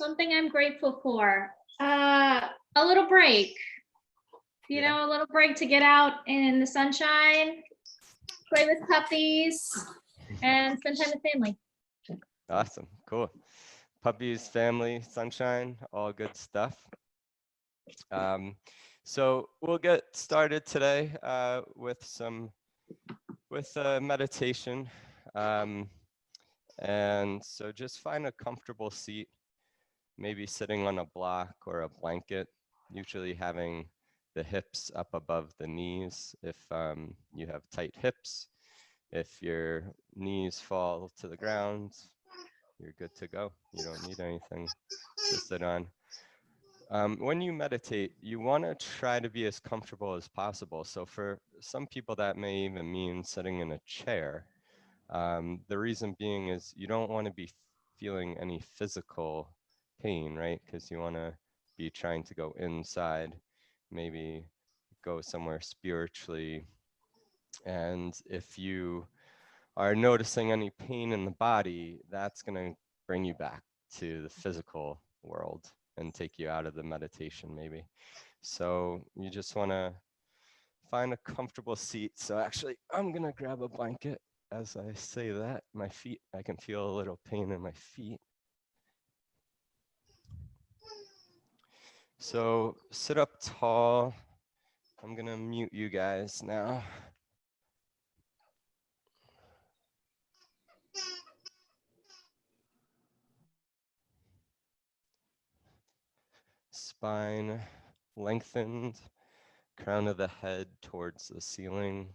something I'm grateful for. A little break. You know, a little break to get out in the sunshine, play with puppies, and spend time with family. Awesome, cool. Puppies, family, sunshine, all good stuff. So we'll get started today with meditation. And so just find a comfortable seat, maybe sitting on a block or a blanket, usually having the hips up above the knees if you have tight hips. If your knees fall to the ground, you're good to go. You don't need anything to sit on. When you meditate, you want to try to be as comfortable as possible. So for some people, that may even mean sitting in a chair. The reason being is you don't want to be feeling any physical pain, right? Because you want to be trying to go inside, maybe go somewhere spiritually. And if you are noticing any pain in the body, that's going to bring you back to the physical world and take you out of the meditation maybe. So you just want to find a comfortable seat. So actually, I'm going to grab a blanket. As I say that, my feet, I can feel a little pain in my feet. So sit up tall. I'm going to mute you guys now. Spine lengthened, crown of the head towards the ceiling.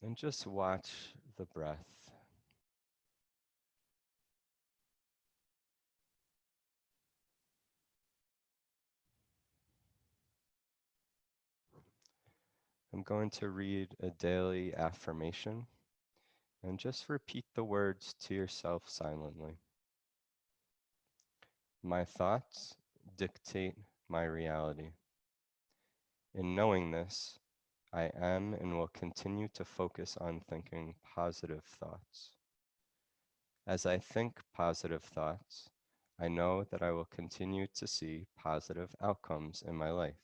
And just watch the breath. I'm going to read a daily affirmation and just repeat the words to yourself silently. My thoughts dictate my reality. In knowing this, I am and will continue to focus on thinking positive thoughts. As I think positive thoughts, I know that I will continue to see positive outcomes in my life.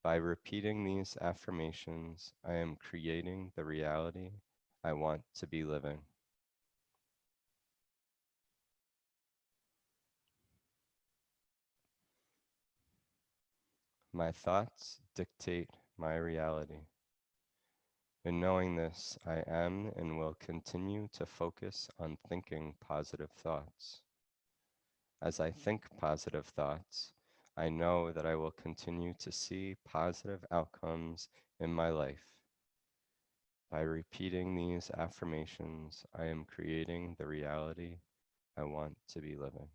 By repeating these affirmations, I am creating the reality I want to be living. My thoughts dictate my reality. In knowing this, I am and will continue to focus on thinking positive thoughts. As I think positive thoughts, I know that I will continue to see positive outcomes in my life. By repeating these affirmations, I am creating the reality I want to be living.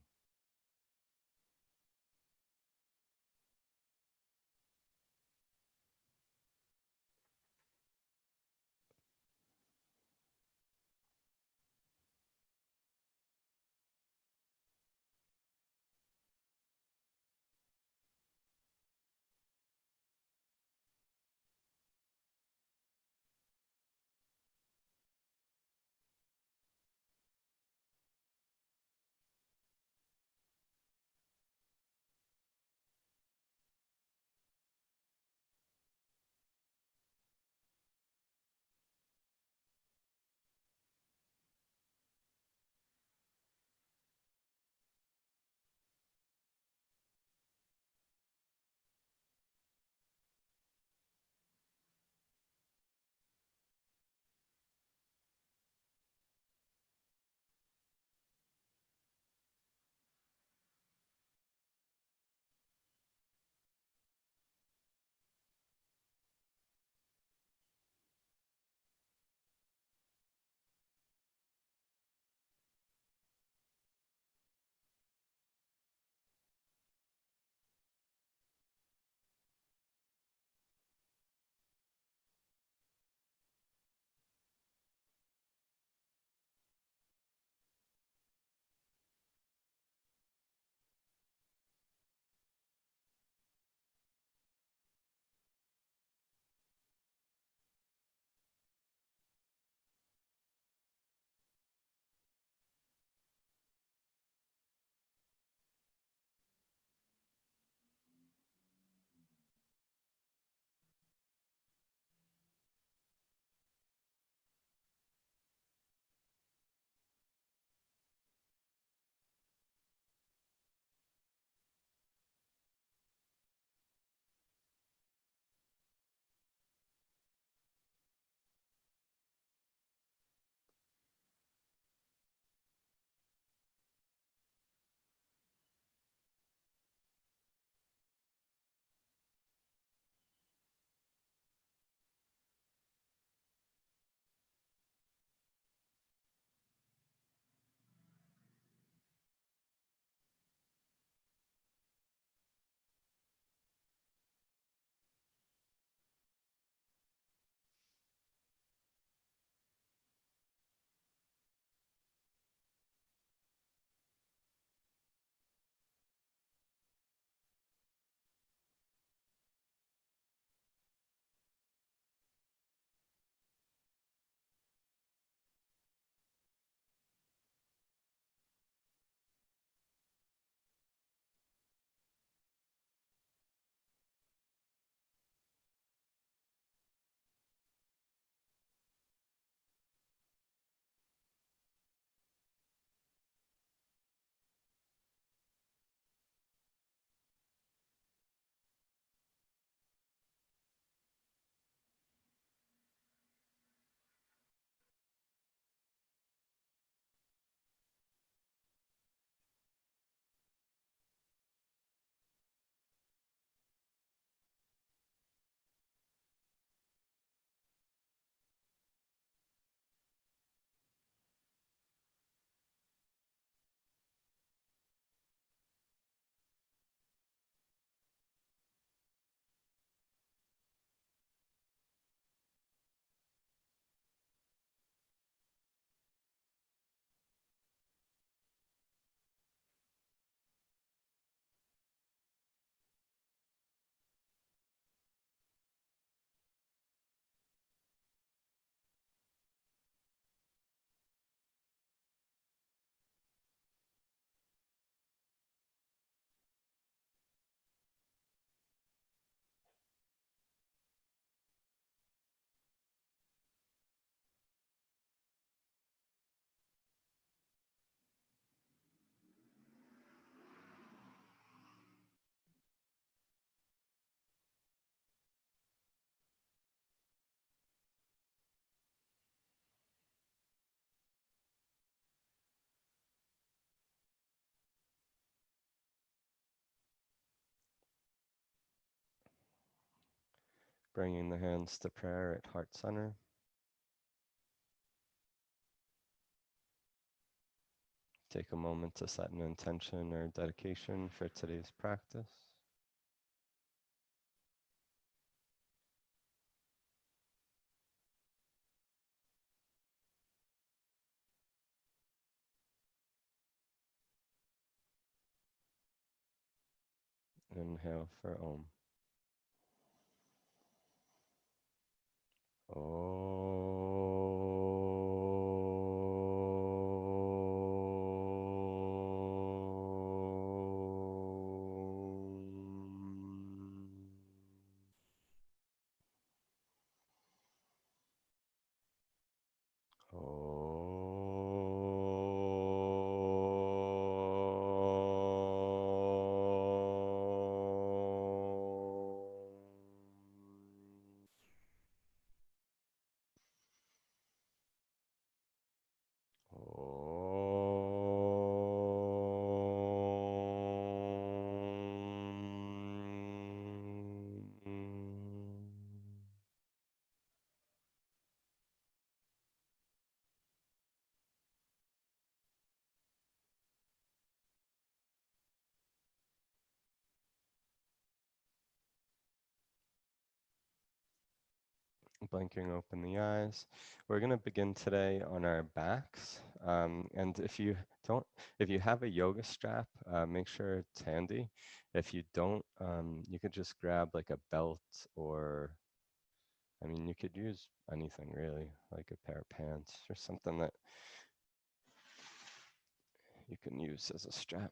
Bringing the hands to prayer at heart center. Take a moment to set an intention or dedication for today's practice. Inhale for Om. Blinking open the eyes. We're going to begin today on our backs. And if you have a yoga strap, make sure it's handy. If you don't, you could just grab like a belt or, I mean, you could use anything really, like a pair of pants or something that you can use as a strap.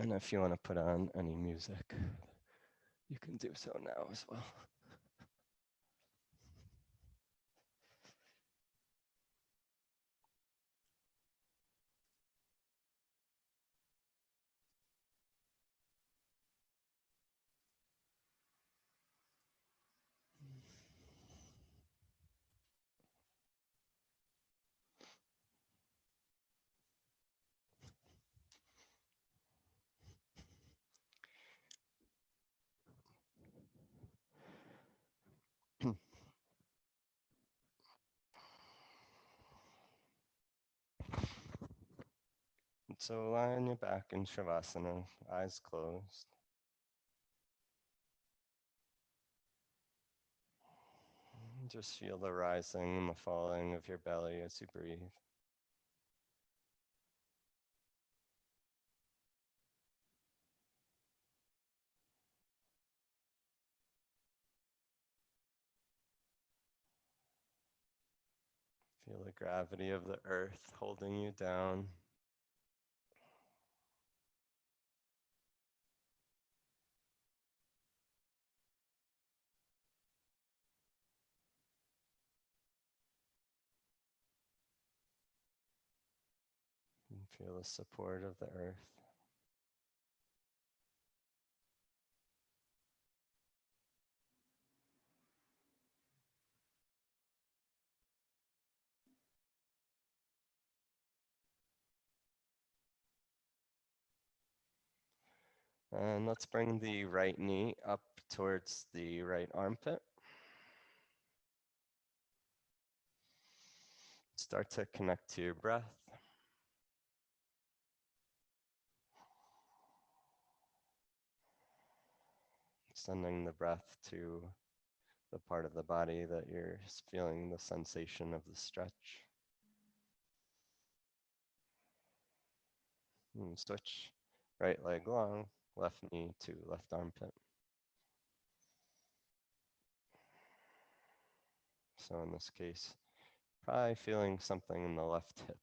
And if you want to put on any music, you can do so now as well. So lie on your back in Shavasana, eyes closed. Just feel the rising and the falling of your belly as you breathe. Feel the gravity of the earth holding you down. And feel the support of the earth. And let's bring the right knee up towards the right armpit. Start to connect to your breath. Sending the breath to the part of the body that you're feeling the sensation of the stretch. And switch right leg long, left knee to left armpit. So in this case, probably feeling something in the left hip.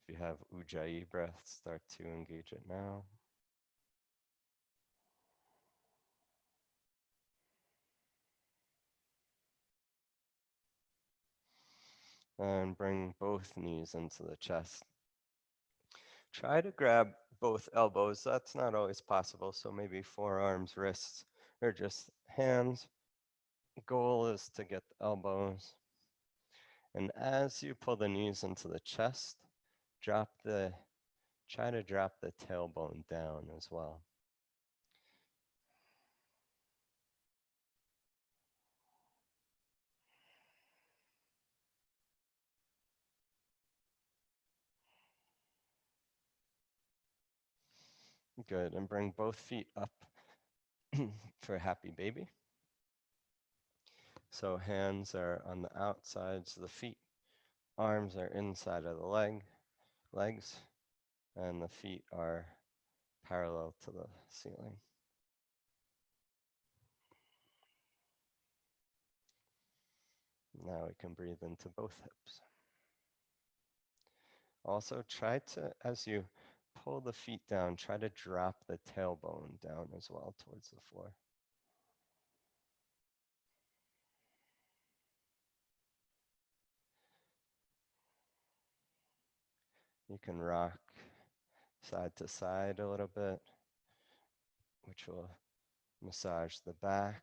If you have Ujjayi breath, start to engage it now. And bring both knees into the chest. Try to grab both elbows. That's not always possible, so maybe forearms, wrists or just hands. Goal is to get the elbows. And as you pull the knees into the chest, try to drop the tailbone down as well. Good, and bring both feet up for happy baby. So hands are on the outsides of the feet, arms are inside of the legs, and the feet are parallel to the ceiling. Now we can breathe into both hips. Also try to, as you pull the feet down, try to drop the tailbone down as well towards the floor. You can rock side to side a little bit, which will massage the back.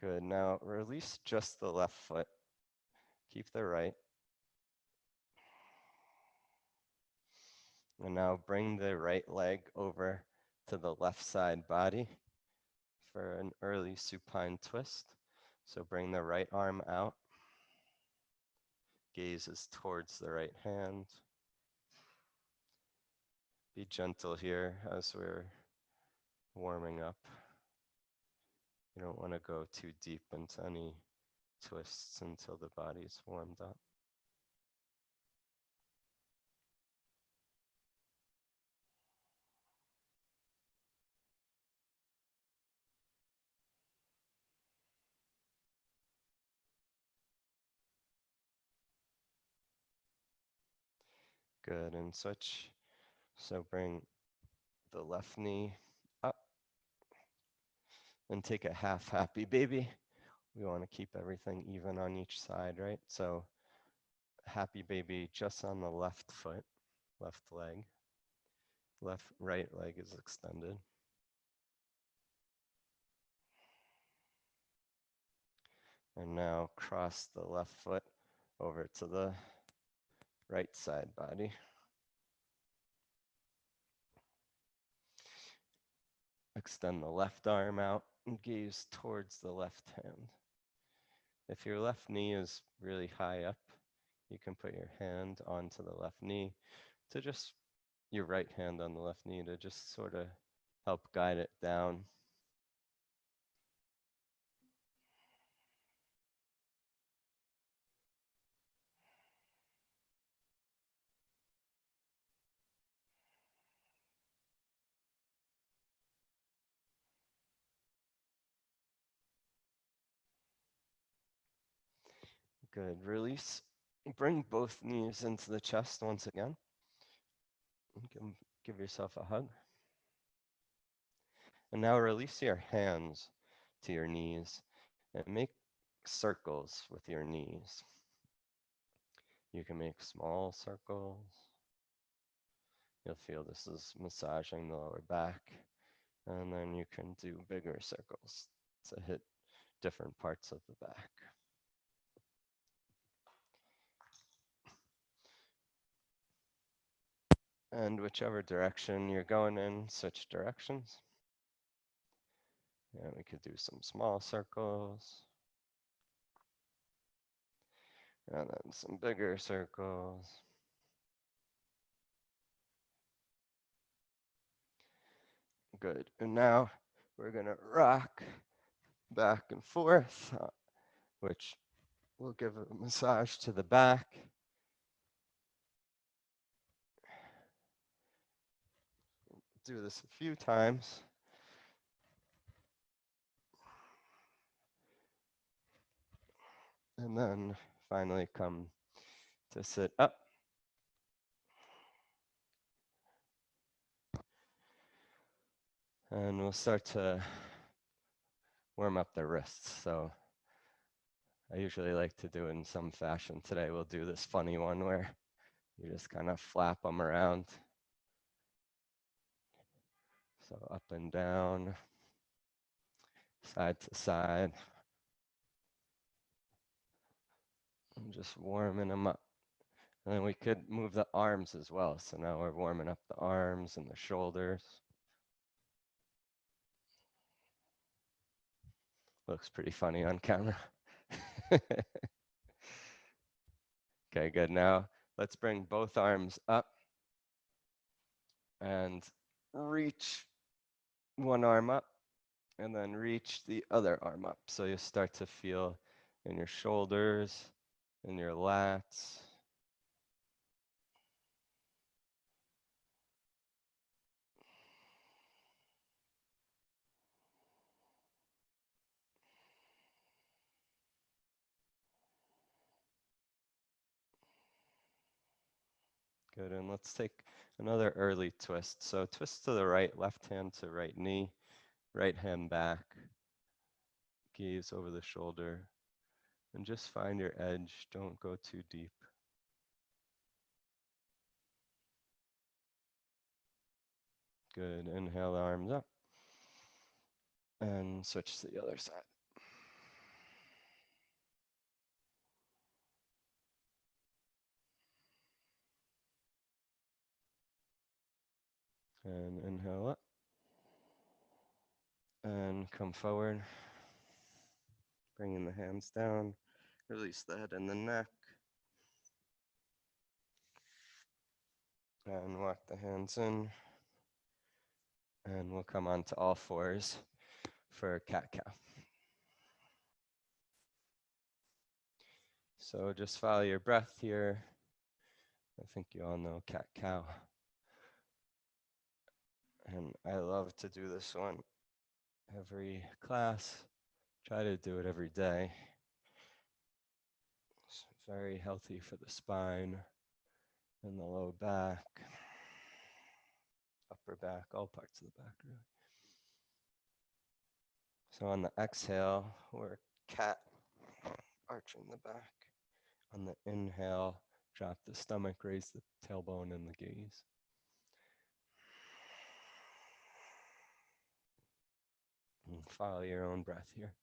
Good, now release just the left foot. Keep the right. And now bring the right leg over to the left side body for an early supine twist. So bring the right arm out. Gaze is towards the right hand. Be gentle here as we're warming up. You don't want to go too deep into any twists until the body's warmed up. Good, and switch. So bring the left knee up and take a half happy baby. We want to keep everything even on each side, right? So happy baby just on the left foot, left leg. Right leg is extended. And now cross the left foot over to the right side body. Extend the left arm out and gaze towards the left hand. If your left knee is really high up, you can put your hand onto the left knee to just, your right hand on the left knee to just sort of help guide it down. Good, release. Bring both knees into the chest once again. Give yourself a hug. And now release your hands to your knees and make circles with your knees. You can make small circles. You'll feel this is massaging the lower back. And then you can do bigger circles to hit different parts of the back. And whichever direction you're going in, switch directions. And we could do some small circles. And then some bigger circles. Good. And now we're going to rock back and forth, which will give a massage to the back. Do this a few times. And then finally come to sit up. And we'll start to warm up the wrists. So I usually like to do it in some fashion. Today we'll do this funny one where you just kind of flap them around. So up and down, side to side. I'm just warming them up. And then we could move the arms as well. So now we're warming up the arms and the shoulders. Looks pretty funny on camera. Okay, good. Now let's bring both arms up and reach one arm up and then reach the other arm up. So you start to feel in your shoulders, in your lats. Good, and let's take another early twist. So twist to the right, left hand to right knee, right hand back, gaze over the shoulder, and just find your edge. Don't go too deep. Good, inhale the arms up, and switch to the other side. And inhale up, and come forward. Bringing the hands down, release the head and the neck. And walk the hands in. And we'll come on to all fours for cat-cow. So just follow your breath here. I think you all know cat-cow. And I love to do this one every class. Try to do it every day. It's very healthy for the spine and the low back, upper back, all parts of the back, really. So on the exhale, we're cat, arching the back. On the inhale, drop the stomach, raise the tailbone and the gaze. And follow your own breath here.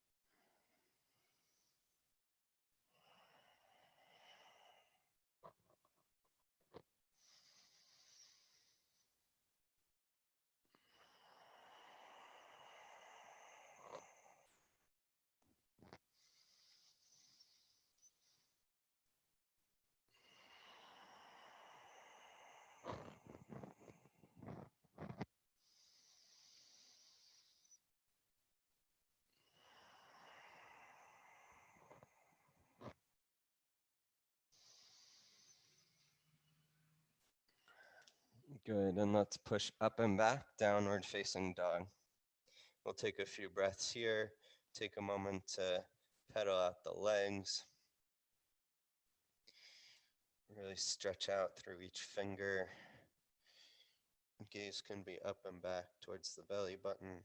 Good, and let's push up and back, downward facing dog. We'll take a few breaths here. Take a moment to pedal out the legs. Really stretch out through each finger. Gaze can be up and back towards the belly button.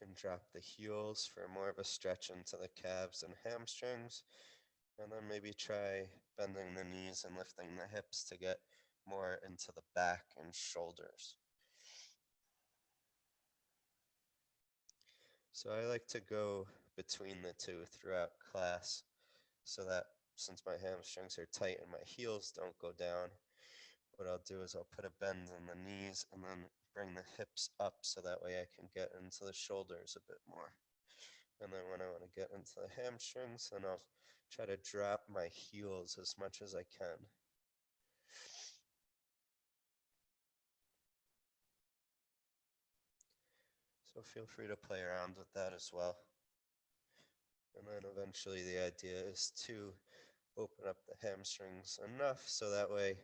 Can drop the heels for more of a stretch into the calves and hamstrings. And then maybe try bending the knees and lifting the hips to get more into the back and shoulders. So I like to go between the two throughout class so that since my hamstrings are tight and my heels don't go down, what I'll do is I'll put a bend in the knees and then bring the hips up so that way I can get into the shoulders a bit more. And then when I want to get into the hamstrings, then I'll try to drop my heels as much as I can. So feel free to play around with that as well. And then eventually the idea is to open up the hamstrings enough so that way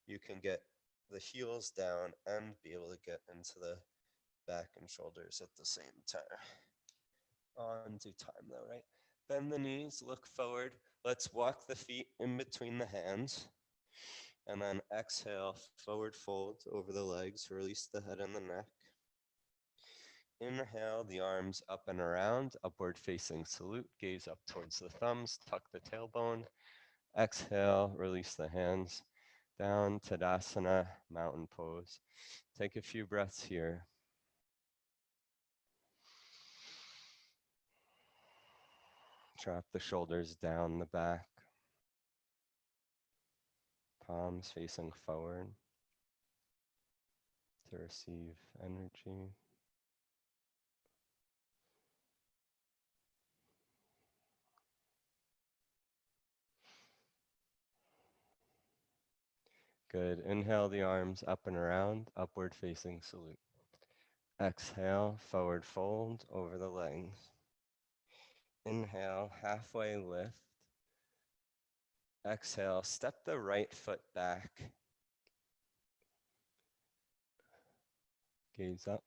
you can get the heels down and be able to get into the back and shoulders at the same time. On to time though, right? Bend the knees, look forward. Let's walk the feet in between the hands. And then exhale, forward fold over the legs, release the head and the neck. Inhale, the arms up and around, upward facing salute, gaze up towards the thumbs, tuck the tailbone. Exhale, release the hands down, Tadasana, mountain pose. Take a few breaths here. Drop the shoulders down the back, palms facing forward to receive energy. Good. Inhale the arms up and around, upward facing salute. Exhale, forward fold over the legs. Inhale, halfway lift. Exhale, step the right foot back. Gaze up.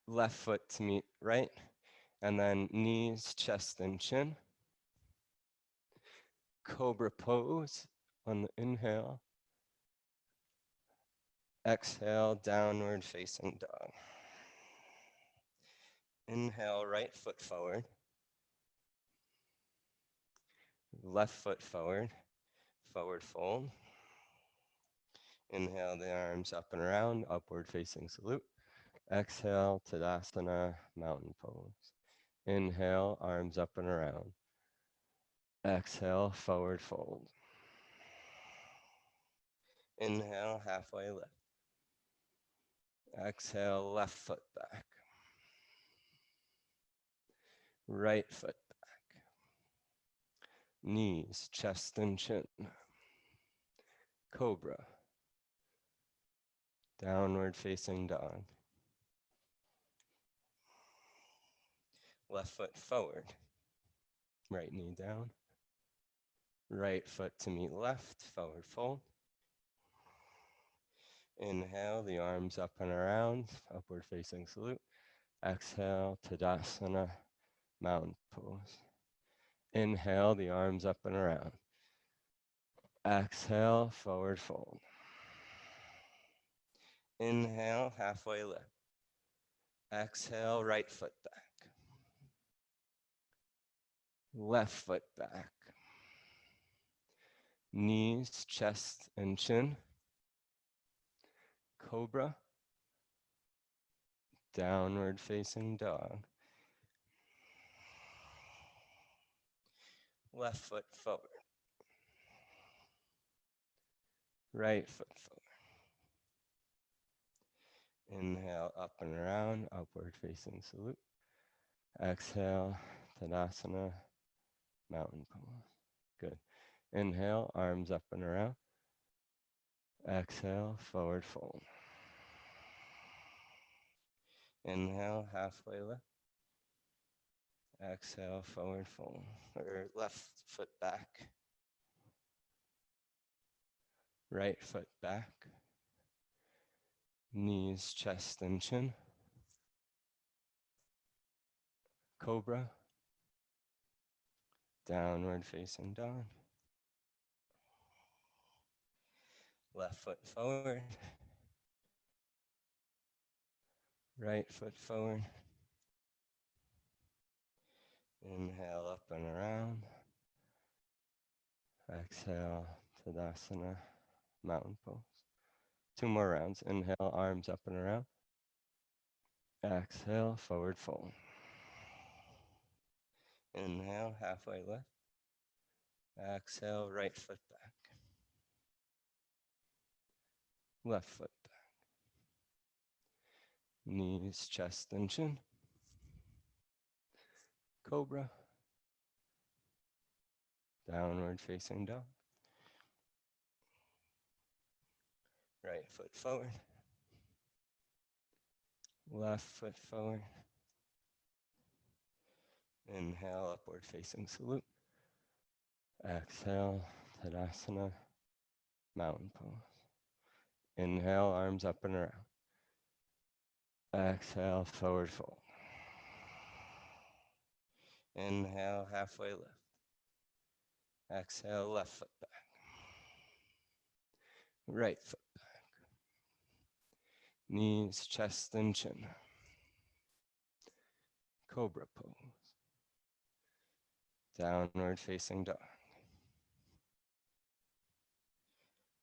Left foot to meet right. And then knees, chest, and chin. Cobra pose on the inhale. Exhale, downward facing dog. Inhale, right foot forward. Left foot forward, forward fold. Inhale the arms up and around, upward facing salute. Exhale, Tadasana, mountain pose. Inhale, arms up and around. Exhale, forward fold. Inhale, halfway lift. Exhale, left foot back. Right foot back. Knees, chest, and chin. Cobra. Downward facing dog. Left foot forward. Right knee down. Right foot to meet left, forward fold. Inhale, the arms up and around, upward facing salute. Exhale, Tadasana, mountain pose. Inhale, the arms up and around. Exhale, forward fold. Inhale, halfway lift. Exhale, right foot back. Left foot back. Knees, chest, and chin. Cobra. Downward facing dog. Left foot forward. Right foot forward. Inhale, up and around, upward facing salute. Exhale, Tadasana, mountain pose. Good. Inhale, arms up and around. Exhale, forward fold. Inhale, halfway lift. Exhale, forward fold. Or left foot back. Right foot back. Knees, chest, and chin. Cobra. Downward facing dog. Left foot forward. Right foot forward. Inhale, up and around. Exhale, Tadasana, mountain pose. 2 more rounds. Inhale, arms up and around. Exhale, forward fold. Inhale, halfway lift. Exhale, right foot back. Left foot back. Knees, chest, and chin. Cobra. Downward facing dog. Right foot forward. Left foot forward. Inhale, upward facing salute. Exhale, Tadasana, mountain pose. Inhale, arms up and around. Exhale, forward fold. Inhale, halfway lift. Exhale, left foot back. Right foot back. Knees, chest, and chin. Cobra pose. Downward facing dog.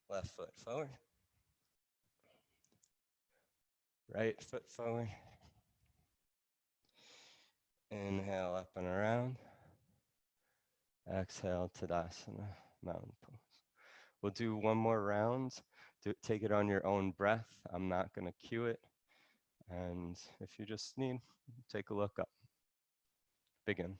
Left foot forward. Right foot forward. Inhale up and around. Exhale, Tadasana, mountain pose. We'll do one more round. Take it on your own breath. I'm not going to cue it. And if you just need, take a look up. Begin.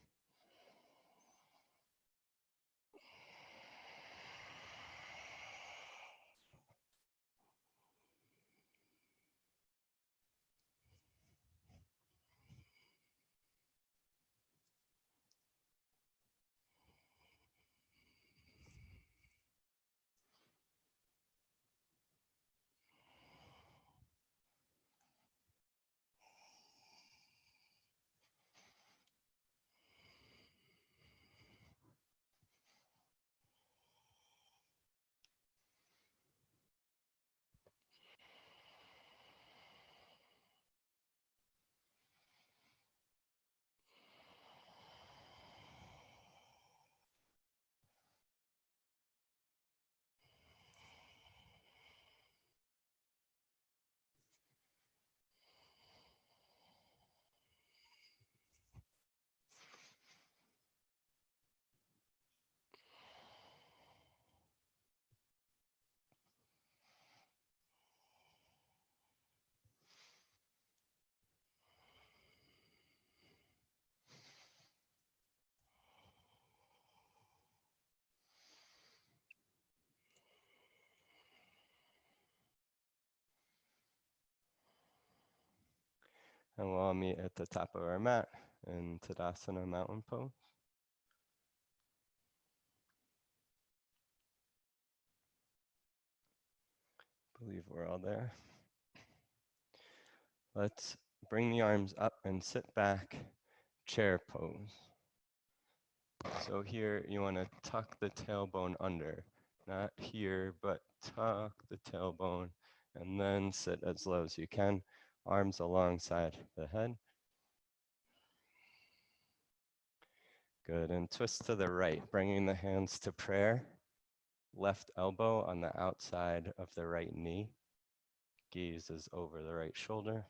And we'll all meet at the top of our mat in Tadasana, mountain pose. Believe we're all there. Let's bring the arms up and sit back, chair pose. So here you want to tuck the tailbone under, not here, but tuck the tailbone and then sit as low as you can, arms alongside the head. Good, and twist to the right, bringing the hands to prayer. Left elbow on the outside of the right knee. Gaze is over the right shoulder.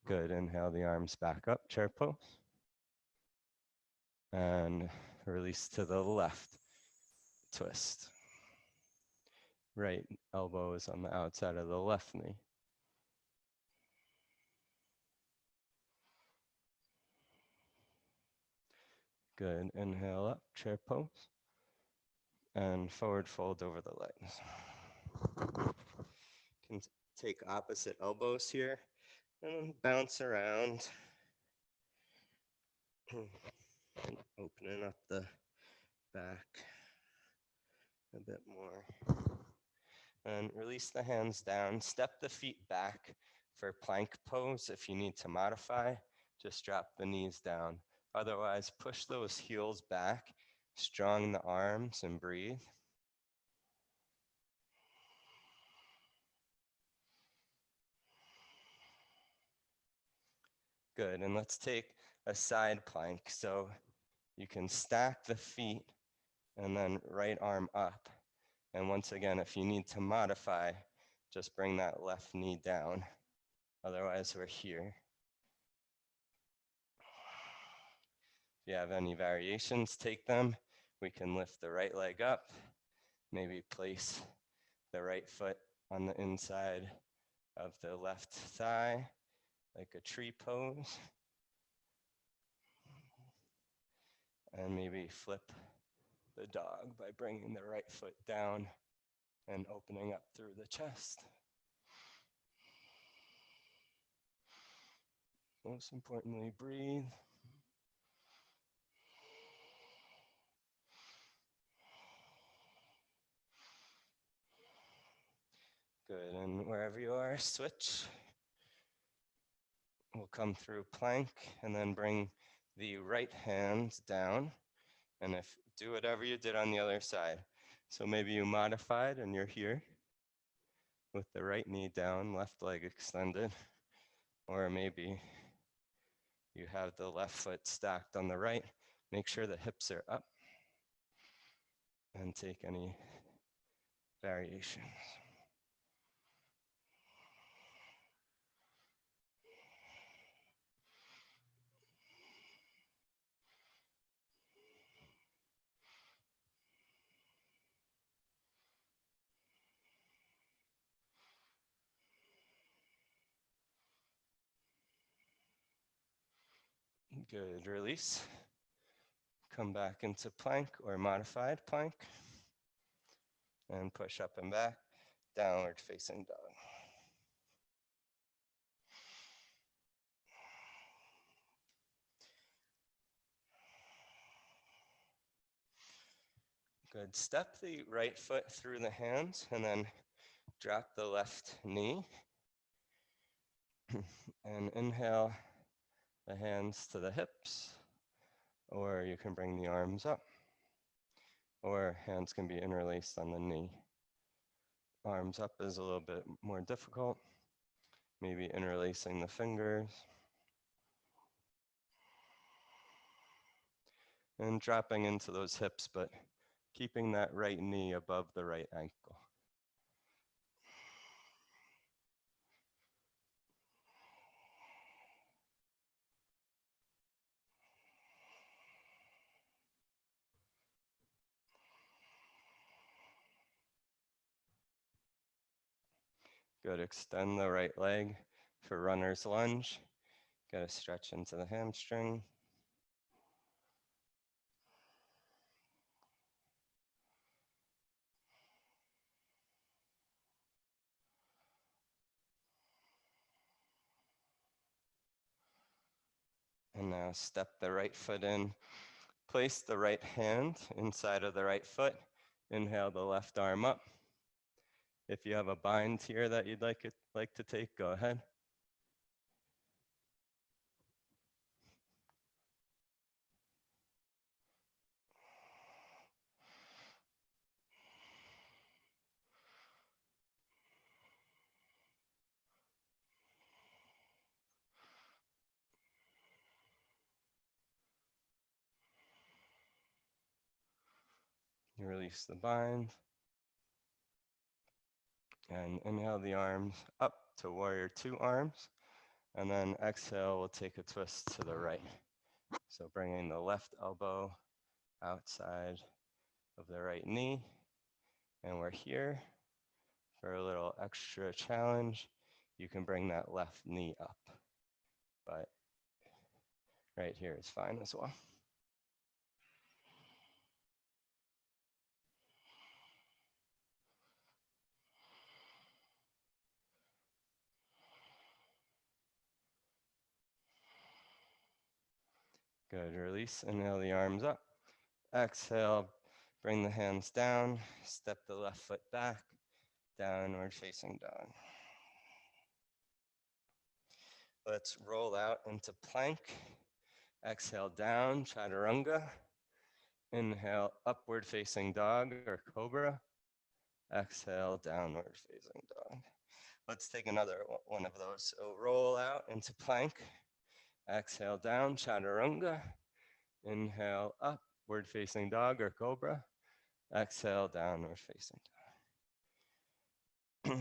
Good, inhale the arms back up, chair pose. And release to the left, twist. Right elbow is on the outside of the left knee. Good, inhale up, chair pose. And forward fold over the legs. Can take opposite elbows here and bounce around. Opening up the back a bit more. And release the hands down. Step the feet back for plank pose. If you need to modify, just drop the knees down. Otherwise, push those heels back, strong the arms, and breathe. Good, and let's take a side plank. So you can stack the feet and then right arm up. And once again, if you need to modify, just bring that left knee down. Otherwise, we're here. If you have any variations, take them. We can lift the right leg up, maybe place the right foot on the inside of the left thigh, like a tree pose. And maybe flip the dog by bringing the right foot down and opening up through the chest. Most importantly, breathe. Good, and wherever you are, switch. We'll come through plank and then bring the right hand down And if do whatever you did on the other side. So maybe you modified and you're here with the right knee down, left leg extended, or maybe you have the left foot stacked on the right. Make sure the hips are up and take any variations. Good, release. Come back into plank or modified plank. And push up and back, downward facing dog. Good, step the right foot through the hands and then drop the left knee. And inhale the hands to the hips, or you can bring the arms up, or hands can be interlaced on the knee. Arms up is a little bit more difficult, maybe interlacing the fingers. And dropping into those hips, but keeping that right knee above the right ankle. Good, extend the right leg for runner's lunge. Get a stretch into the hamstring. And now step the right foot in. Place the right hand inside of the right foot. Inhale the left arm up. If you have a bind here that you'd like to take, go ahead. You release the bind. And inhale the arms up to warrior two arms. And then exhale, we'll take a twist to the right. So bringing the left elbow outside of the right knee. And we're here for a little extra challenge. You can bring that left knee up, but right here is fine as well. Good, release, inhale the arms up. Exhale, bring the hands down, step the left foot back, downward facing dog. Let's roll out into plank. Exhale down, chaturanga. Inhale, upward facing dog or cobra. Exhale, downward facing dog. Let's take another one of those. So roll out into plank. Exhale down, chaturanga. Inhale, upward facing dog or cobra. Exhale, downward facing dog.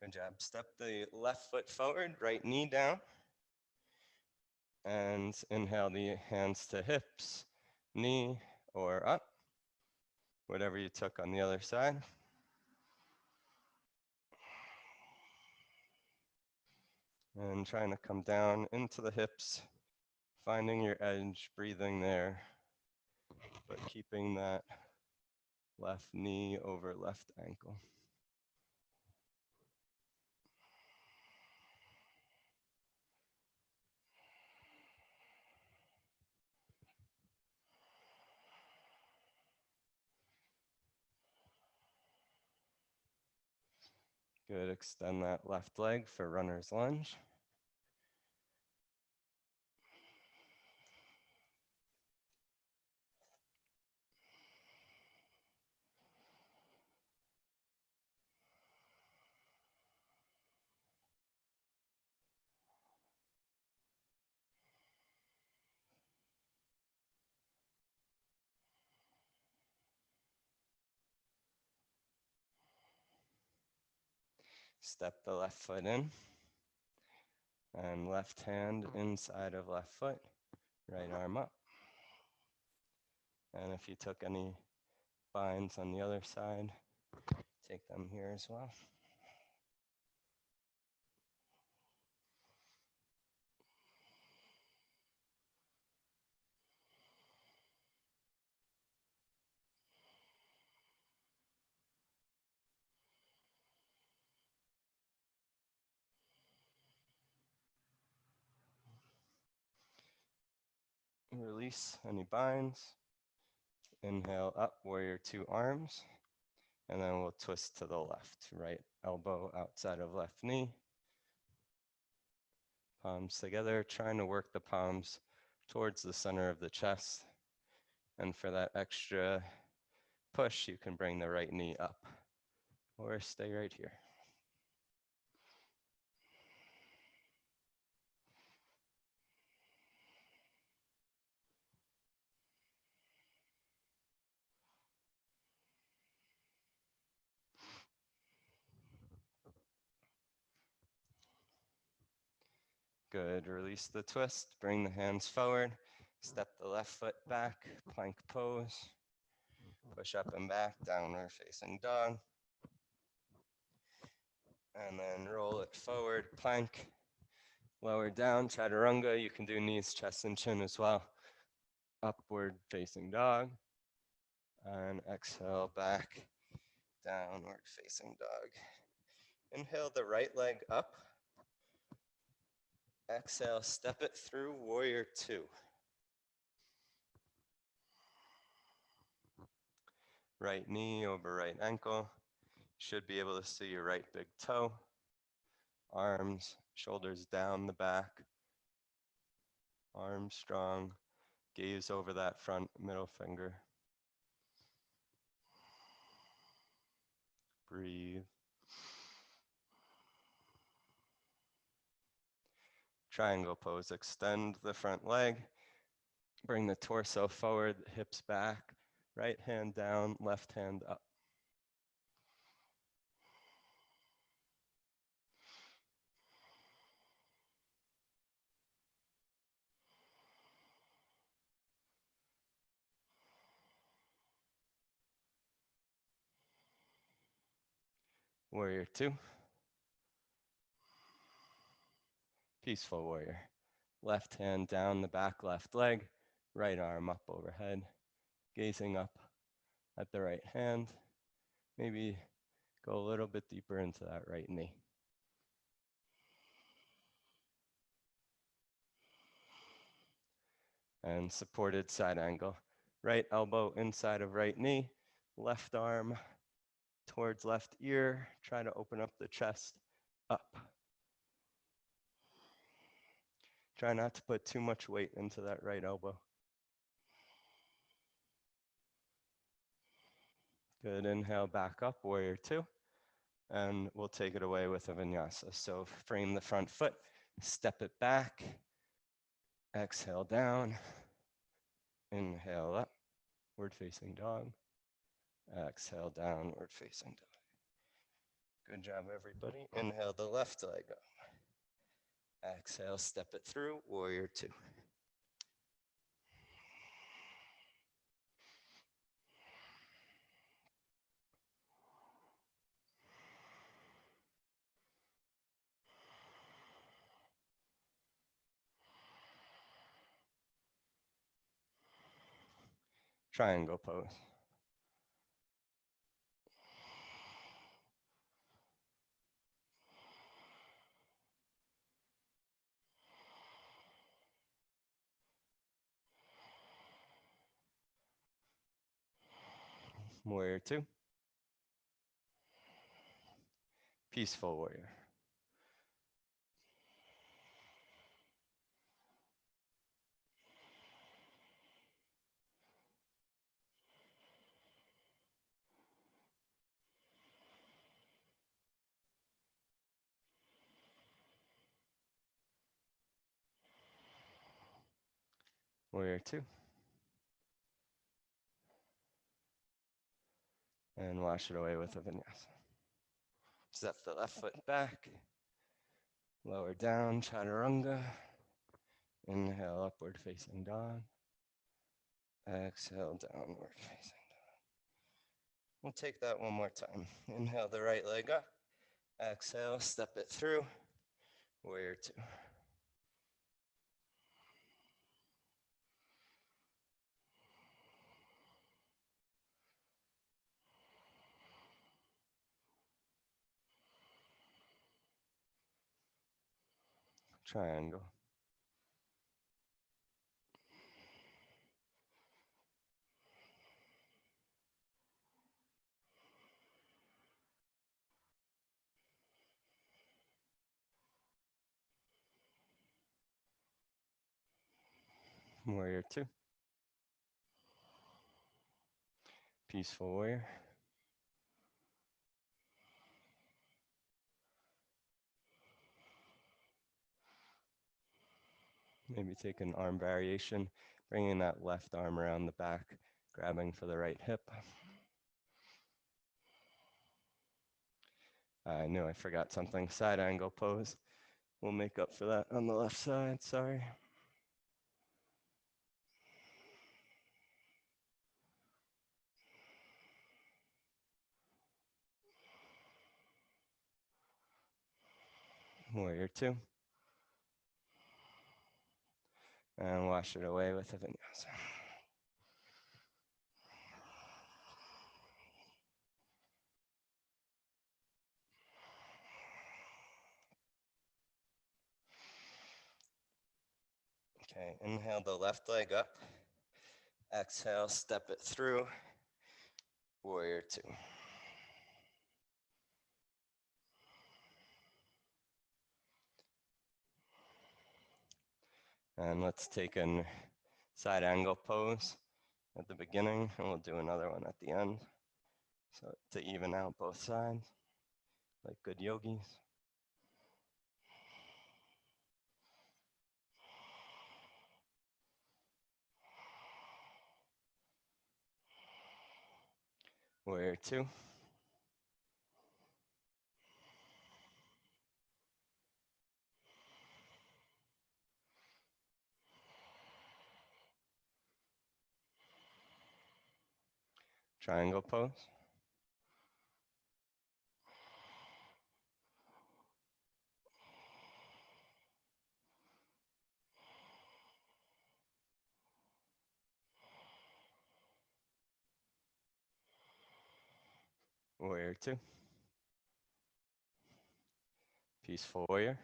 Good job. Step the left foot forward, right knee down. And inhale the hands to hips, knee, or up. Whatever you took on the other side. And trying to come down into the hips, finding your edge, breathing there, but keeping that left knee over left ankle. Good, extend that left leg for runner's lunge. Step the left foot in. And left hand inside of left foot, right arm up. And if you took any binds on the other side, take them here as well. Release any binds. Inhale up, warrior two arms. And then we'll twist to the left. Right elbow outside of left knee. Palms together, trying to work the palms towards the center of the chest. And for that extra push, you can bring the right knee up or stay right here. Good, release the twist, bring the hands forward, step the left foot back, plank pose, push up and back, downward facing dog. And then roll it forward, plank, lower down, chaturanga. You can do knees, chest, and chin as well. Upward facing dog. And exhale back, downward facing dog. Inhale the right leg up. Exhale, step it through, warrior two. Right knee over right ankle. Should be able to see your right big toe. Arms, shoulders down the back. Arms strong. Gaze over that front middle finger. Breathe. Triangle pose. Extend the front leg. Bring the torso forward, hips back. Right hand down, left hand up. Warrior two. Peaceful warrior. Left hand down the back left leg, right arm up overhead, gazing up at the right hand. Maybe go a little bit deeper into that right knee. And supported side angle. Right elbow inside of right knee, left arm towards left ear. Try to open up the chest, up. Try not to put too much weight into that right elbow. Good, inhale back up, warrior two. And we'll take it away with a vinyasa. So frame the front foot, step it back, exhale down, inhale up, upward facing dog, exhale downward facing dog. Good job, everybody. Inhale the left leg up. Exhale, step it through, warrior two. Triangle pose. Warrior two. Peaceful warrior. Warrior two. And wash it away with a vinyasa. Step the left foot back. Lower down, chaturanga. Inhale, upward facing dog. Exhale, downward facing dog. We'll take that one more time. Inhale the right leg up. Exhale, step it through. Warrior two. Triangle. Warrior two. Peaceful warrior. Maybe take an arm variation, bringing that left arm around the back, grabbing for the right hip. I knew I forgot something. Side angle pose. We'll make up for that on the left side, sorry. Warrior two. And wash it away with a vinyasa. Okay, inhale the left leg up. Exhale, step it through. Warrior two. And let's take a side angle pose at the beginning, and we'll do another one at the end. So to even out both sides, like good yogis. Warrior two. Triangle pose. Warrior two. Peaceful warrior.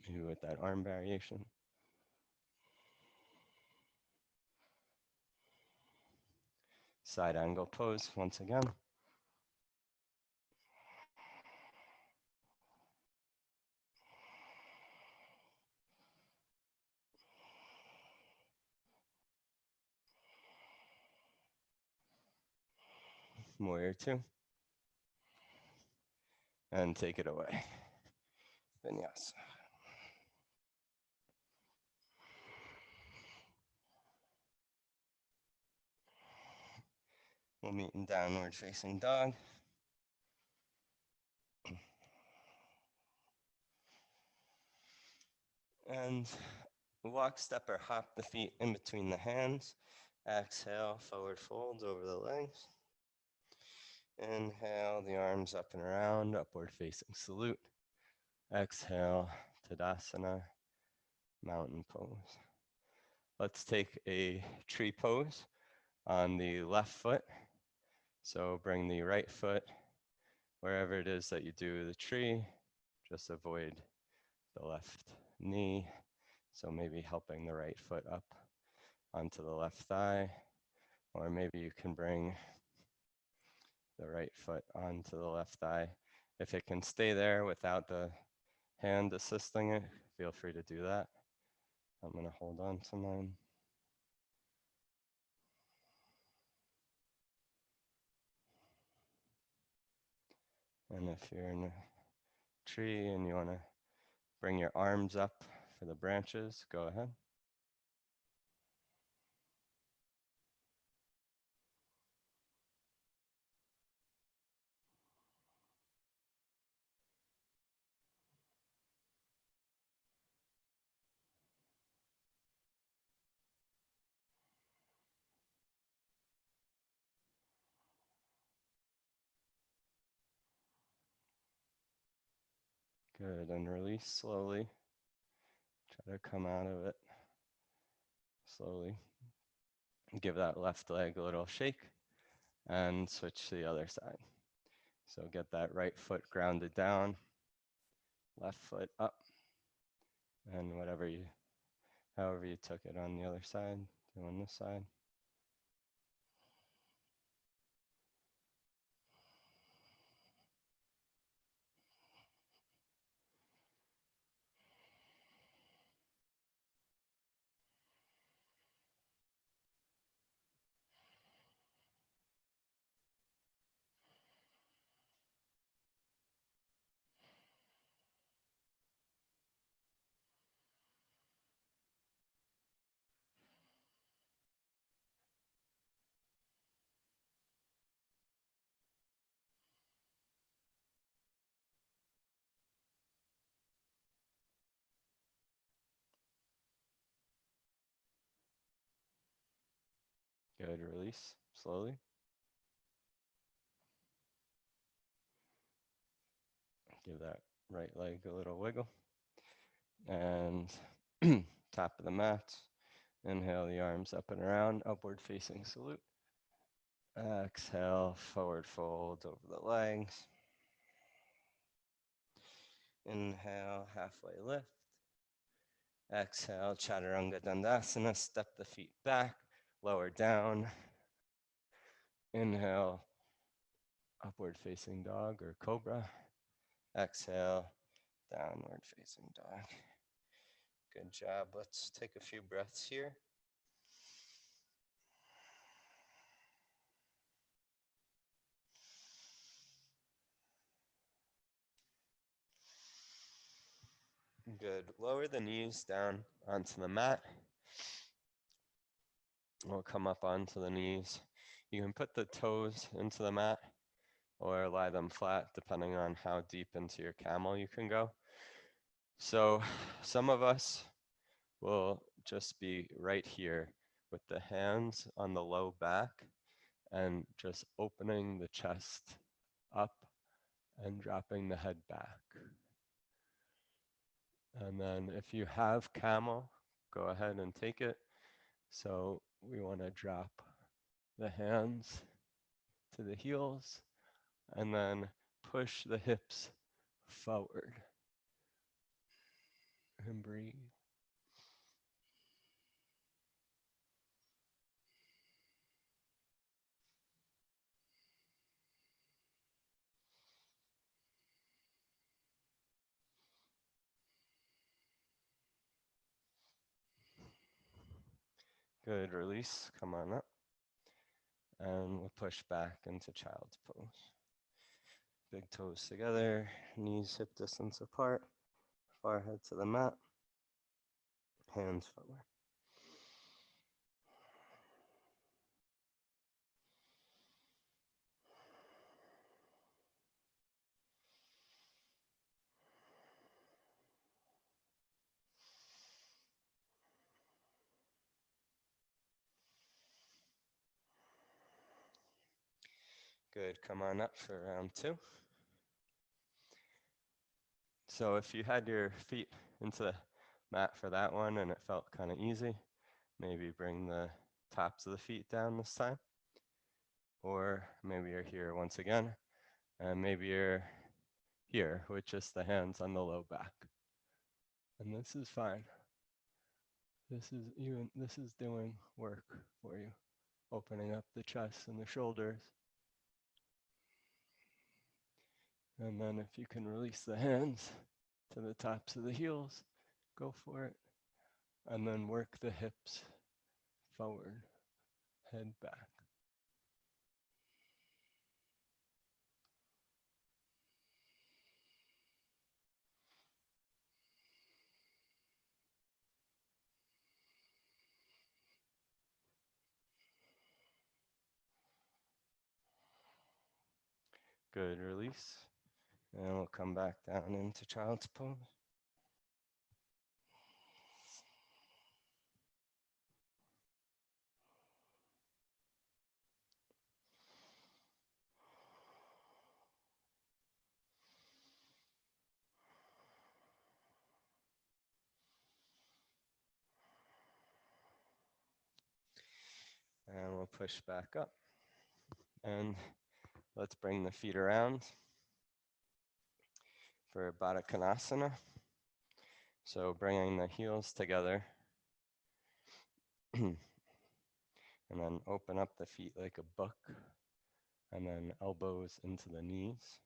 Maybe with that arm variation. Side angle pose once again. Warrior two. And take it away. Vinyasa. We'll meet in downward facing dog. And walk, step, or hop the feet in between the hands. Exhale, forward fold over the legs. Inhale, the arms up and around, upward facing salute. Exhale, Tadasana, mountain pose. Let's take a tree pose on the left foot. So bring the right foot wherever it is that you do the tree. Just avoid the left knee. So maybe helping the right foot up onto the left thigh, or maybe you can bring the right foot onto the left thigh. If it can stay there without the hand assisting it, feel free to do that. I'm going to hold on to mine. And if you're in a tree and you want to bring your arms up for the branches, go ahead. Good, and release slowly. Try to come out of it slowly. Give that left leg a little shake and switch to the other side. So get that right foot grounded down, left foot up, and however you took it on the other side, do on this side. Good, release slowly. Give that right leg a little wiggle. And top of the mat. Inhale the arms up and around, upward facing salute. Exhale, forward fold over the legs. Inhale, halfway lift. Exhale, Chaturanga Dandasana, step the feet back, lower down. Inhale, upward facing dog or cobra. Exhale, downward facing dog. Good job. Let's take a few breaths here. Good. Lower the knees down onto the mat. We'll come up onto the knees. You can put the toes into the mat or lie them flat depending on how deep into your camel you can go. So some of us will just be right here with the hands on the low back and just opening the chest up and dropping the head back. And then if you have camel, go ahead and take it. So we want to drop the hands to the heels and then push the hips forward and breathe. Good, release, come on up. And we'll push back into child's pose. Big toes together, knees hip distance apart, forehead to the mat, hands forward. Good, come on up for round 2. So if you had your feet into the mat for that one and it felt kind of easy, maybe bring the tops of the feet down this time. Or maybe you're here once again, and maybe you're here with just the hands on the low back. And this is fine. This is doing work for you, opening up the chest and the shoulders. And then if you can release the hands to the tops of the heels, go for it. And then work the hips forward, head back. Good, release. And we'll come back down into child's pose. And we'll push back up. And let's bring the feet around for Baddha Konasana. So bringing the heels together. And then open up the feet like a book. And then elbows into the knees.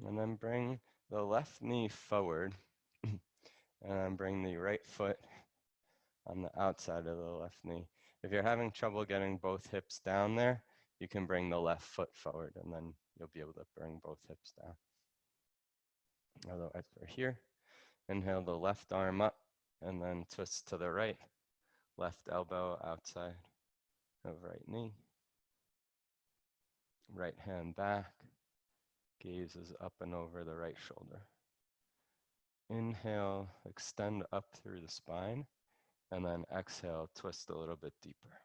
And then bring the left knee forward. And then bring the right foot on the outside of the left knee. If you're having trouble getting both hips down there, you can bring the left foot forward and then you'll be able to bring both hips down. Otherwise, we're here. Inhale the left arm up and then twist to the right. Left elbow outside of right knee. Right hand back. Gaze is up and over the right shoulder. Inhale, extend up through the spine. And then exhale, twist a little bit deeper.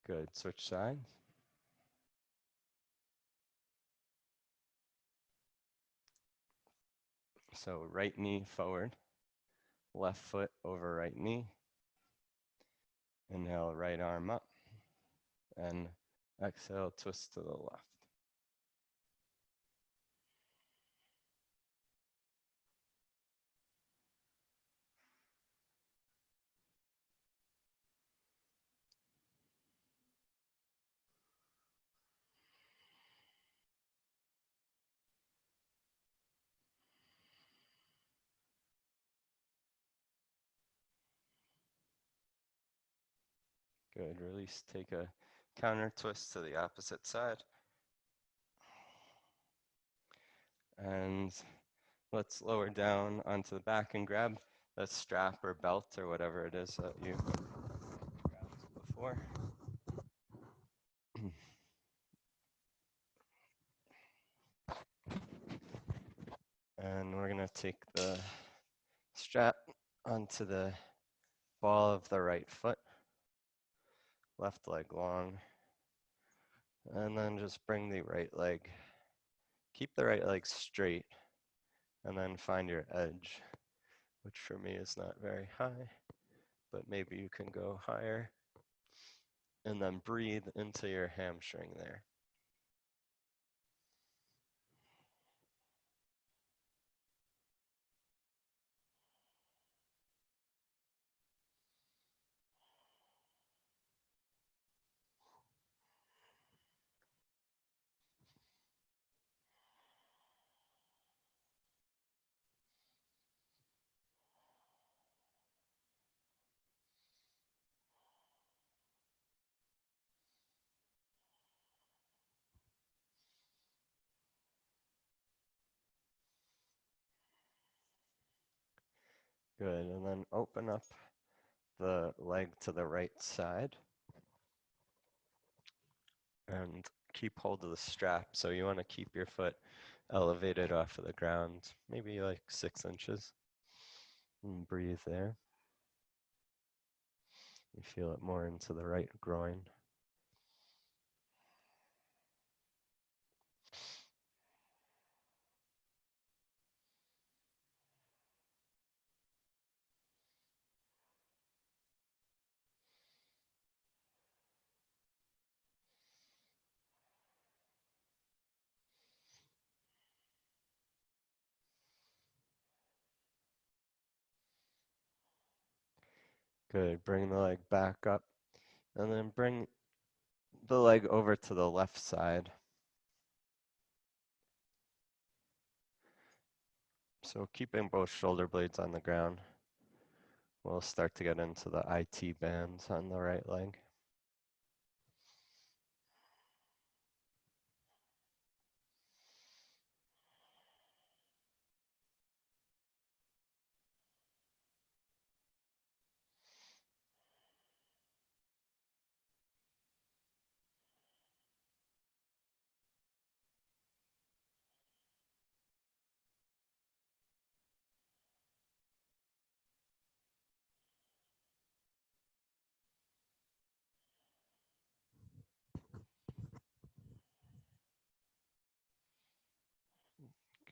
Good, switch sides. So right knee forward, left foot over right knee. Inhale, right arm up. And exhale, twist to the left. Good, release, take a counter twist to the opposite side. And let's lower down onto the back and grab a strap or belt or whatever it is that you grabbed before. And we're gonna take the strap onto the ball of the right foot, left leg long, and then just bring the right leg. Keep the right leg straight, and then find your edge, which for me is not very high, but maybe you can go higher. And then breathe into your hamstring there. Good, and then open up the leg to the right side and keep hold of the strap. So you want to keep your foot elevated off of the ground, maybe like 6 inches. And breathe there. You feel it more into the right groin. Good. Bring the leg back up and then bring the leg over to the left side. So keeping both shoulder blades on the ground. We'll start to get into the IT bands on the right leg.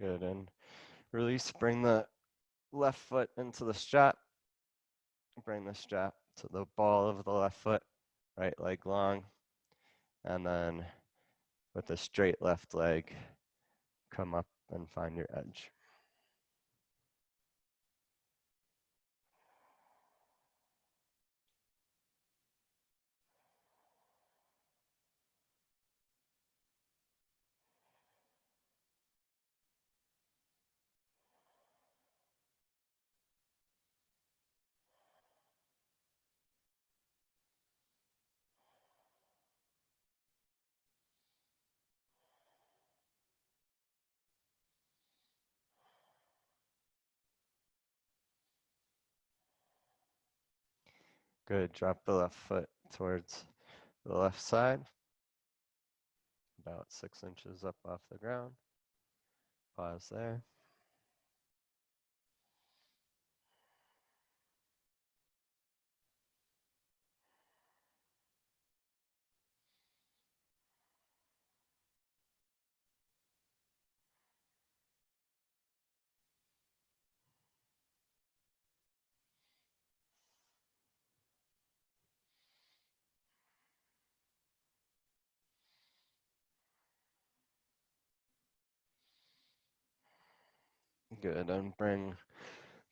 Good. And release. Bring the left foot into the strap. Bring the strap to the ball of the left foot, right leg long. And then with a straight left leg, come up and find your edge. Good. Drop the left foot towards the left side, about 6 inches up off the ground. Pause there. Good. And bring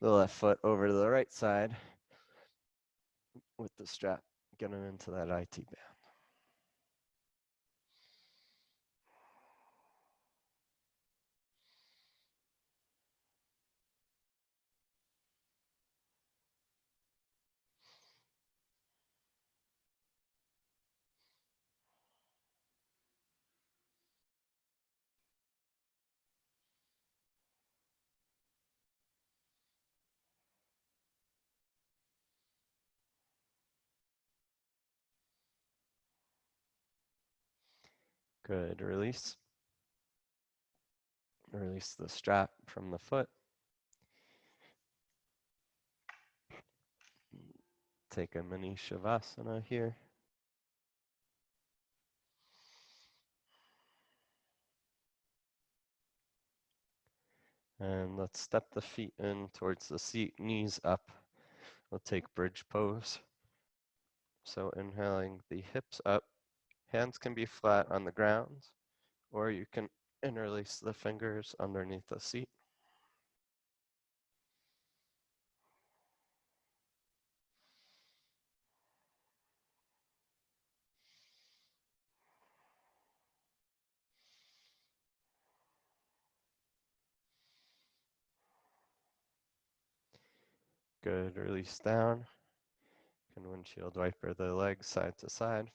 the left foot over to the right side with the strap, getting into that IT band. Good. Release. Release the strap from the foot. Take a mini Shavasana here. And let's step the feet in towards the seat, knees up. We'll take bridge pose. So inhaling the hips up, hands can be flat on the ground, or you can interlace the fingers underneath the seat. Good. Release down. Can windshield wiper the legs side to side.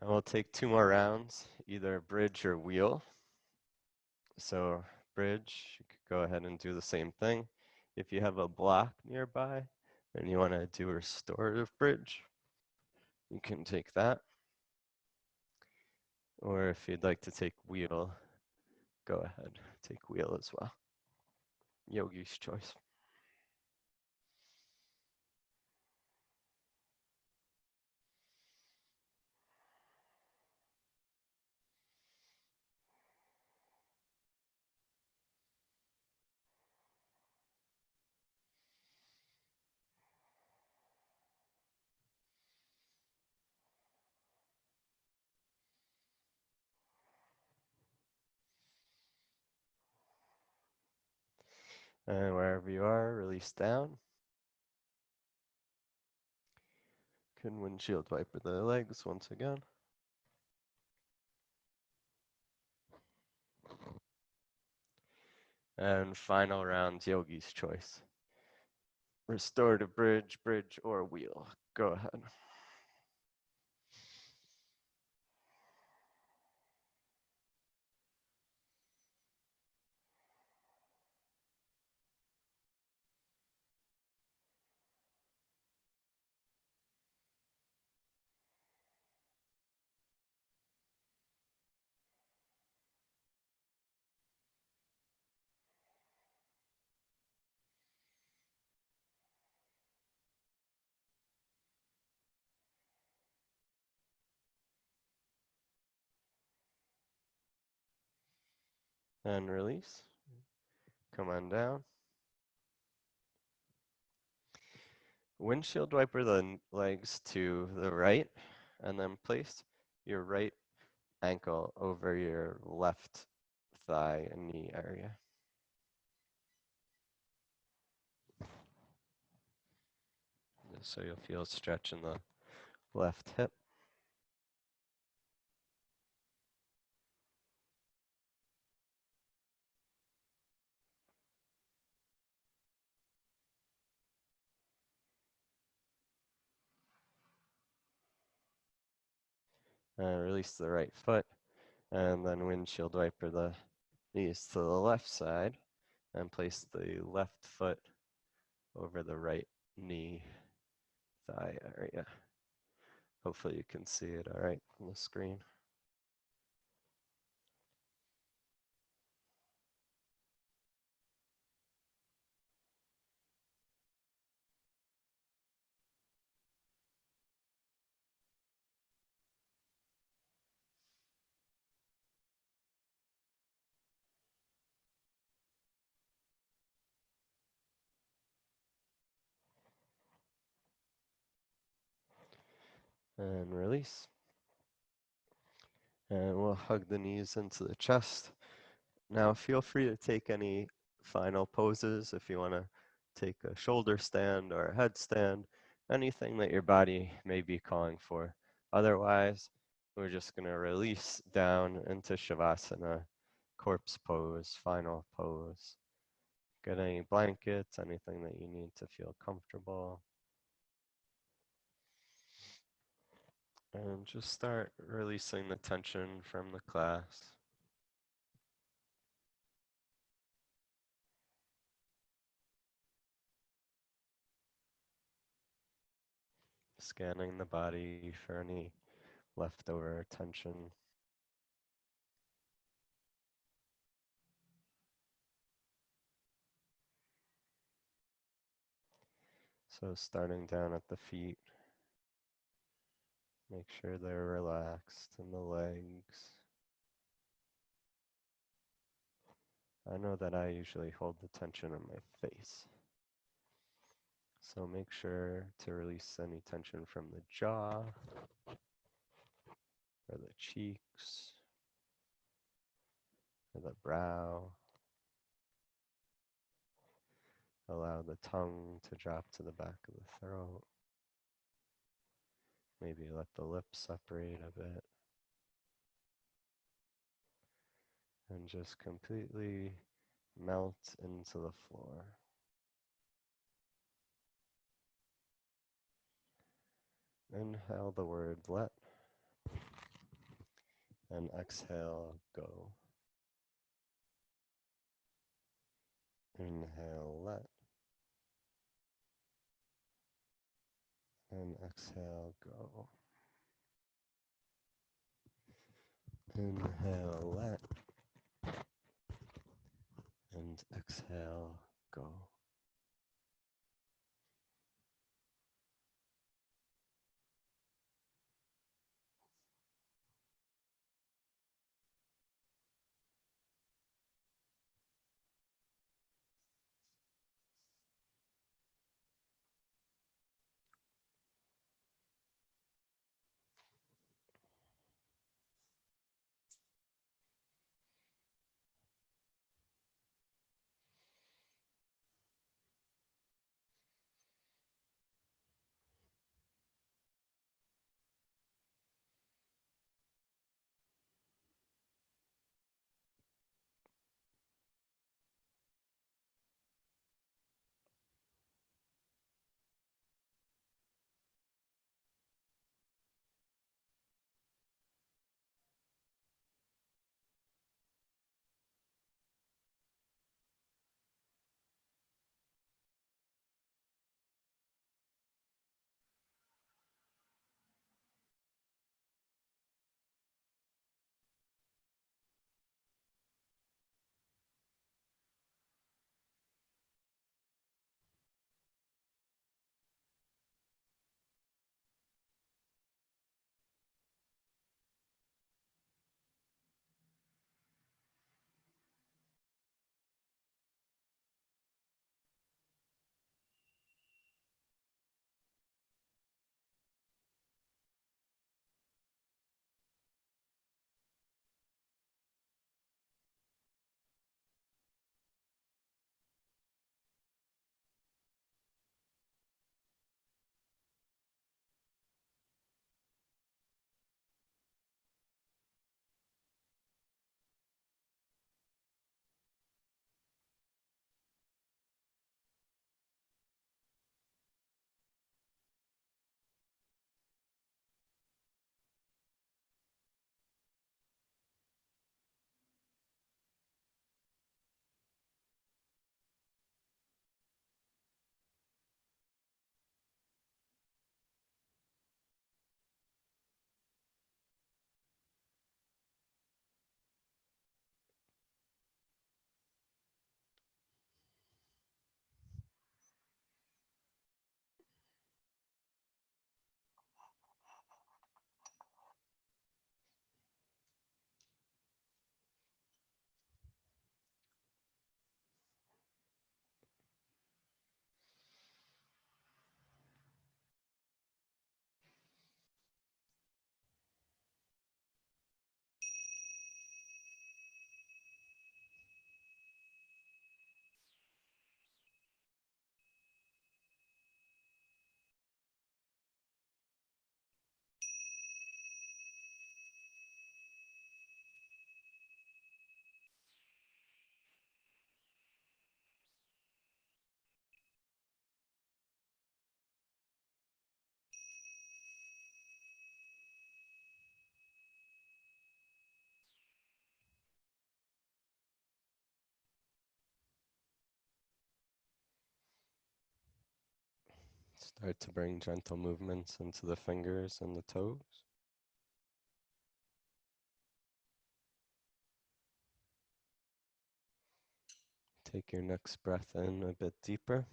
And we'll take 2 more rounds, either bridge or wheel. So bridge, you could go ahead and do the same thing. If you have a block nearby and you want to do a restorative bridge, you can take that. Or if you'd like to take wheel, go ahead, take wheel as well. Yogi's choice. And wherever you are, release down. Can windshield wiper the legs once again. And final round, yogi's choice. Restorative bridge, bridge, or wheel. Go ahead. And release. Come on down. Windshield wiper the legs to the right, and then place your right ankle over your left thigh and knee area. So you'll feel a stretch in the left hip. Release the right foot, and then windshield wiper the knees to the left side, and place the left foot over the right knee thigh area. Hopefully you can see it all right on the screen. And release. And we'll hug the knees into the chest. Now feel free to take any final poses if you want to take a shoulder stand or a headstand, anything that your body may be calling for. Otherwise, we're just going to release down into Shavasana, corpse pose, final pose. Get any blankets, anything that you need to feel comfortable. And just start releasing the tension from the class. Scanning the body for any leftover tension. So starting down at the feet, make sure they're relaxed in the legs. I know that I usually hold the tension in my face. So make sure to release any tension from the jaw or the cheeks or the brow. Allow the tongue to drop to the back of the throat. Maybe let the lips separate a bit. And just completely melt into the floor. Inhale the word let, and exhale go. Inhale let, and exhale go. Inhale let, and exhale go. Start to bring gentle movements into the fingers and the toes. Take your next breath in a bit deeper.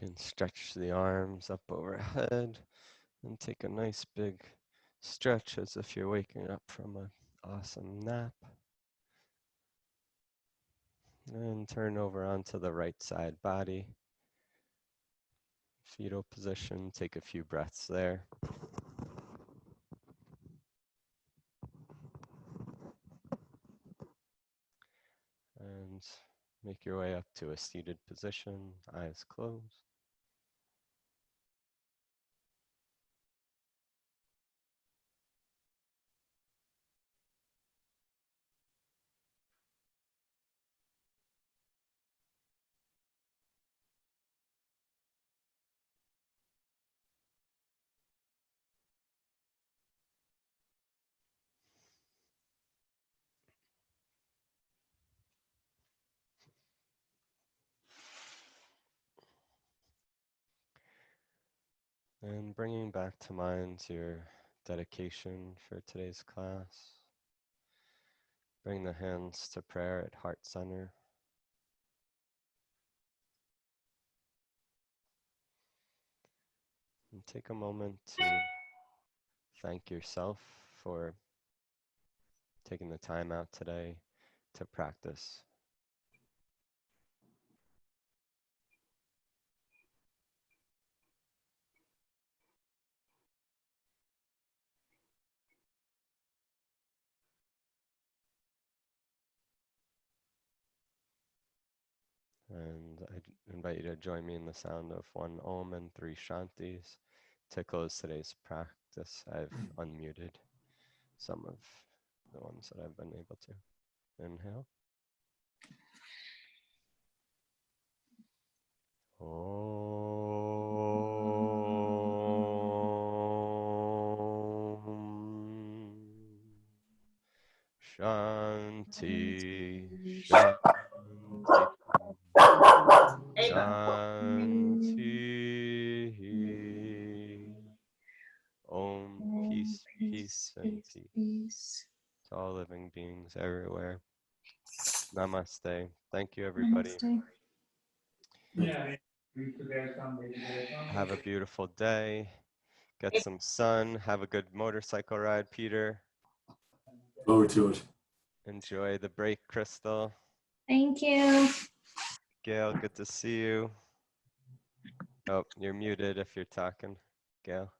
And stretch the arms up overhead and take a nice big stretch as if you're waking up from an awesome nap. And turn over onto the right side body. Fetal position, take a few breaths there. And make your way up to a seated position, eyes closed. And bringing back to mind your dedication for today's class. Bring the hands to prayer at heart center. And take a moment to thank yourself for taking the time out today to practice. And I invite you to join me in the sound of 1 Om and 3 Shantis. To close today's practice, I've unmuted some of the ones that I've been able to. Inhale. Om Shanti Shanti Shanti. Om, peace, peace, and peace to all living beings everywhere. Namaste. Thank you, everybody. Have a beautiful day. Get some sun. Have a good motorcycle ride, Peter. Forward to it. Enjoy the break, Crystal. Thank you. Gail, good to see you. Oh, you're muted if you're talking, Gail.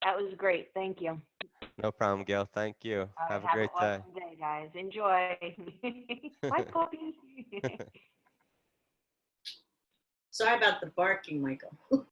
That was great. Thank you. No problem, Gail. Thank you. Have a great day. Awesome day, guys. Enjoy. Bye, puppies. Sorry about the barking, Michael.